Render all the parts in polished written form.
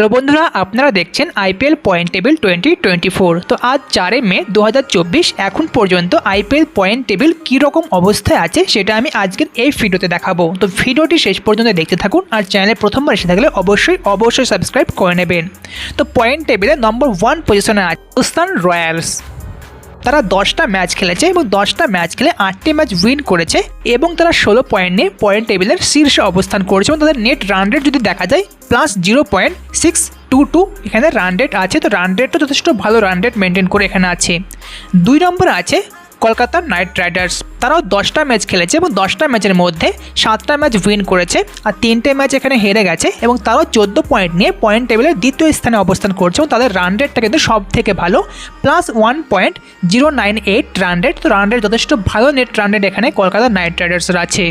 Hello বন্ধুরা, আপনারা দেখছেন আইপিএল পয়েন্ট টেবিল 2024। তো আজ 4 মে 2024 এখন পর্যন্ত আইপিএল পয়েন্ট টেবিল কীরকম অবস্থায় আছে সেটা আমি আজকের এই ভিডিওতে দেখাবো। তো ভিডিওটি শেষ পর্যন্ত দেখতে থাকুন, আর চ্যানেলে প্রথমবার এসে থাকলে অবশ্যই সাবস্ক্রাইব করে নেবেন। তো পয়েন্ট টেবিলে নম্বর 1 পজিশনে আছে রাজস্থান রয়্যালস। তারা 10টা ম্যাচ খেলেছে এবং 10টা ম্যাচ খেলে 8টি ম্যাচ উইন করেছে এবং তারা 16 পয়েন্ট নিয়ে পয়েন্ট টেবিলের শীর্ষে অবস্থান করেছে। এবং তাদের নেট রান রেট যদি দেখা যায় +0.622 এখানে রান রেট আছে। তো রান রেটটা যথেষ্ট ভালো রান রেট মেনটেন করে এখানে আছে। 2 নম্বরে আছে কলকাতা নাইট রাইডার্স। তারাও 10টা ম্যাচ খেলেছে এবং 10টা ম্যাচের মধ্যে 7টা ম্যাচ উইন করেছে আর 3টে ম্যাচ এখানে হেরে গেছে এবং তারাও 14 পয়েন্ট নিয়ে পয়েন্ট টেবিলের দ্বিতীয় স্থানে অবস্থান করছে এবং তাদের রান রেটটা কিন্তু সব থেকে ভালো +1.098 রান রেট। তো রান রেট যথেষ্ট ভালো নেট রান রেট এখানে কলকাতা নাইট রাইডার্সের আছে।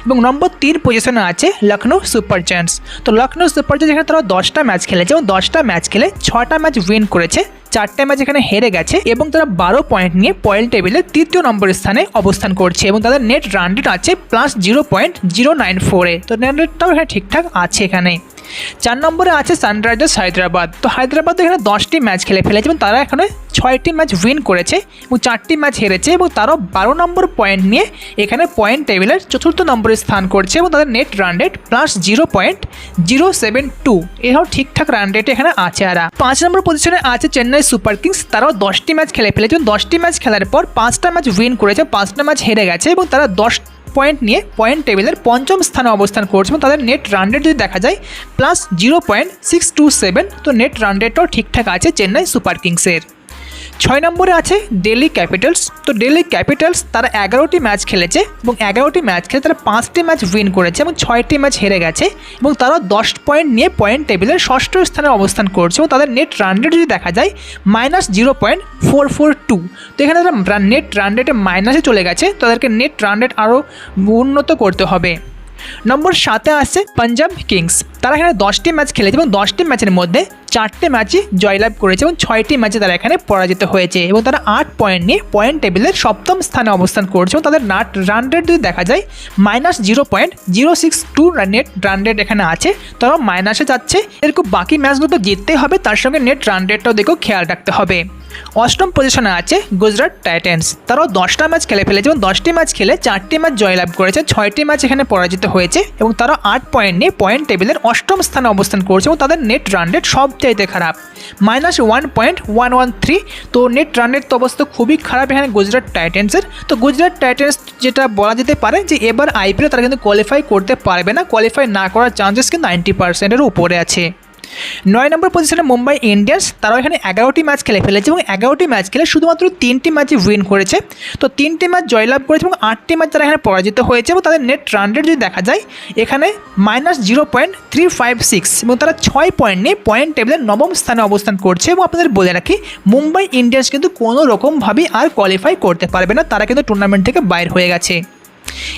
এবং নম্বর 3 পজিশনে আছে লখনৌ সুপার জায়ান্টস। তো লখনৌ সুপার জায়ান্টস এখানে তারা 10টা ম্যাচ খেলেছে এবং 10টা ম্যাচ খেলে 6টা ম্যাচ উইন করেছে, 4টে ম্যাচ এখানে হেরে গেছে এবং তারা 12 পয়েন্ট নিয়ে পয়েন্ট টেবিলের তৃতীয় নম্বর স্থানে অবস্থান করছে এবং তাদের নেট রান রেট আছে +0.094। তো নেট রেটটাও এখানে ঠিকঠাক আছে এখানে। 4 নম্বরে আছে সানরাইজার্স হায়দ্রাবাদ। তো হায়দ্রাবাদ এখানে 10টি ম্যাচ খেলে ফেলেছে এবং তারা এখানে 6টি ম্যাচ উইন করেছে এবং 4টি ম্যাচ হেরেছে এবং তারাও 12 নম্বর পয়েন্ট নিয়ে এখানে পয়েন্ট টেবিলের 4র্থ নম্বরে স্থান করছে এবং তাদের নেট রান রেট +0.072। এরাও ঠিকঠাক রান রেট এখানে আছে। আর 5 নম্বর পজিশনে আছে চেন্নাই সুপার কিংস। তারাও 10টি ম্যাচ খেলে ফেলেছে এবং 10টি ম্যাচ খেলার পর 5টা ম্যাচ উইন করেছে, 5টা ম্যাচ হেরে গেছে এবং তারা 10 পয়েন্ট নিয়ে পয়েন্ট টেবিলের 5ম স্থানে অবস্থান করছে এবং তাদের নেট রান রেট যদি দেখা যায় +0.627। তো নেট রান রেটটাও ঠিকঠাক আছে চেন্নাই সুপার কিংসের। 6 নম্বরে আছে দিল্লি ক্যাপিটালস। তো দিল্লি ক্যাপিটালস তারা 11টি ম্যাচ খেলেছে এবং 11টি ম্যাচ খেলে তারা 5টি ম্যাচ উইন করেছে এবং 6টি ম্যাচ হেরে গেছে এবং তারা 10 পয়েন্ট নিয়ে পয়েন্ট টেবিলের 6ষ্ঠ স্থানে অবস্থান করছে এবং তাদের নেট রান রেট যদি দেখা যায় -0.442। তো এখানে তারা নেট রান রেটে মাইনাসে চলে গেছে, তাদেরকে নেট রান রেট আরও উন্নত করতে হবে। নম্বর 7-এ আসছে পাঞ্জাব কিংস। তারা এখানে 10টি ম্যাচ খেলেছে এবং 10টি ম্যাচের মধ্যে 4টে ম্যাচে জয়লাভ করেছে এবং 6টি ম্যাচে তারা এখানে পরাজিত হয়েছে এবং তারা 8 পয়েন্ট নিয়ে পয়েন্ট টেবিলের 7ম স্থানে অবস্থান করছে এবং তাদের রান রেট যদি দেখা যায় -0.062 নেট রান রেট এখানে আছে। তারা মাইনাসে যাচ্ছে, এরকম বাকি ম্যাচগুলো তো জিততে হবে, তার সঙ্গে নেট রান রেটটাও দেখেও খেয়াল রাখতে হবে। 8ম পজিশনে আছে গুজরাট টাইটান্স। তারাও 10টা ম্যাচ খেলে ফেলেছে এবং 10টি ম্যাচ খেলে 4টি ম্যাচ জয়লাভ করেছে, 6টি ম্যাচ এখানে পরাজিত হয়েছে এবং তারা 8 পয়েন্ট নিয়ে পয়েন্ট টেবিলের 8ম স্থানে অবস্থান করছে এবং তাদের নেট রান রেট সবচাইতে খারাপ -1.113। তো নেট রান রেট তো অবস্থা খুবই খারাপ এখানে গুজরাট টাইটান্সের। তো গুজরাট টাইটান্স যেটা বলা যেতে পারে যে এবার আইপিএলে তারা কিন্তু কোয়ালিফাই করতে পারবে না, কোয়ালিফাই না করার চান্সেস কিন্তু 90%-এর উপরে আছে। 9 নম্বর পজিশনে মুম্বাই ইন্ডিয়ান্স। তারাও এখানে 11টি ম্যাচ খেলে ফেলেছে এবং 11টি ম্যাচ খেলে শুধুমাত্র 3টি ম্যাচে উইন করেছে। তো 3টি ম্যাচ জয়লাভ করেছে এবং 8টি ম্যাচ তারা এখানে পরাজিত হয়েছে এবং তাদের নেট রান রেট যদি দেখা যায় এখানে -0.356 এবং তারা 6 পয়েন্ট নিয়ে পয়েন্ট টেবিলের 9ম স্থানে অবস্থান করছে। এবং আপনাদের বলে রাখি, মুম্বাই ইন্ডিয়ান্স কিন্তু কোনো রকমভাবেই আর কোয়ালিফাই করতে পারবে না, তারা কিন্তু টুর্নামেন্ট থেকে বাইর হয়ে গেছে।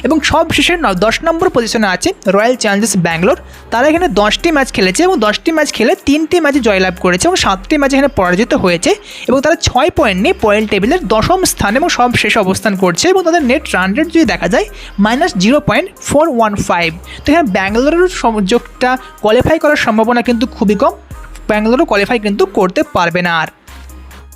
এবং সবশেষে 10 নম্বর পজিশনে আছে রয়্যাল চ্যালেঞ্জার্স ব্যাঙ্গালোর। তারা এখানে 10টি ম্যাচ খেলেছে এবং 10টি ম্যাচ খেলে 3টি ম্যাচে জয়লাভ করেছে এবং 7টি ম্যাচ এখানে পরাজিত হয়েছে এবং তারা 6 পয়েন্ট নিয়ে পয়েন্ট টেবিলের 10ম স্থানে এবং সব শেষ অবস্থান করছে এবং তাদের নেট রান রেট যদি দেখা যায় -0.415। তো এখানে ব্যাঙ্গালোরের সংযোগটা কোয়ালিফাই করার সম্ভাবনা কিন্তু খুবই কম, ব্যাঙ্গালোরও কোয়ালিফাই কিন্তু করতে পারবে না। আর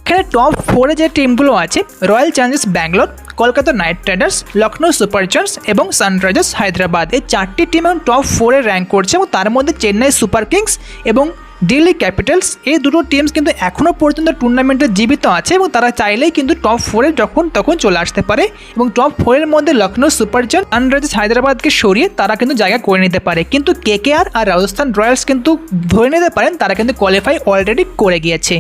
এখানে টপ 4-এ যে টিমগুলো আছে royal Challengers Bangalore, Kolkata night Riders, Lucknow super giants এবং সানরাইজার্স হায়দ্রাবাদ, এই 4টি টিম এবং টপ 4-এ র্যাঙ্ক করছে এবং তার মধ্যে চেন্নাই সুপার কিংস এবং দিল্লি ক্যাপিটালস, এই দুটো টিমস কিন্তু এখনও পর্যন্ত টুর্নামেন্টে জীবিত আছে এবং তারা চাইলেই কিন্তু টপ 4-এ যখন তখন চলে আসতে পারে এবং টপ 4-এর মধ্যে লখনৌ সুপার জায়ান্টস, সানরাইজার্স হায়দ্রাবাদকে সরিয়ে তারা কিন্তু জায়গা করে নিতে পারে, কিন্তু কেকেআর আর রাজস্থান রয়্যালস কিন্তু ধরে নিতে পারেন তারা কিন্তু কোয়ালিফাই অলরেডি করে গিয়েছে।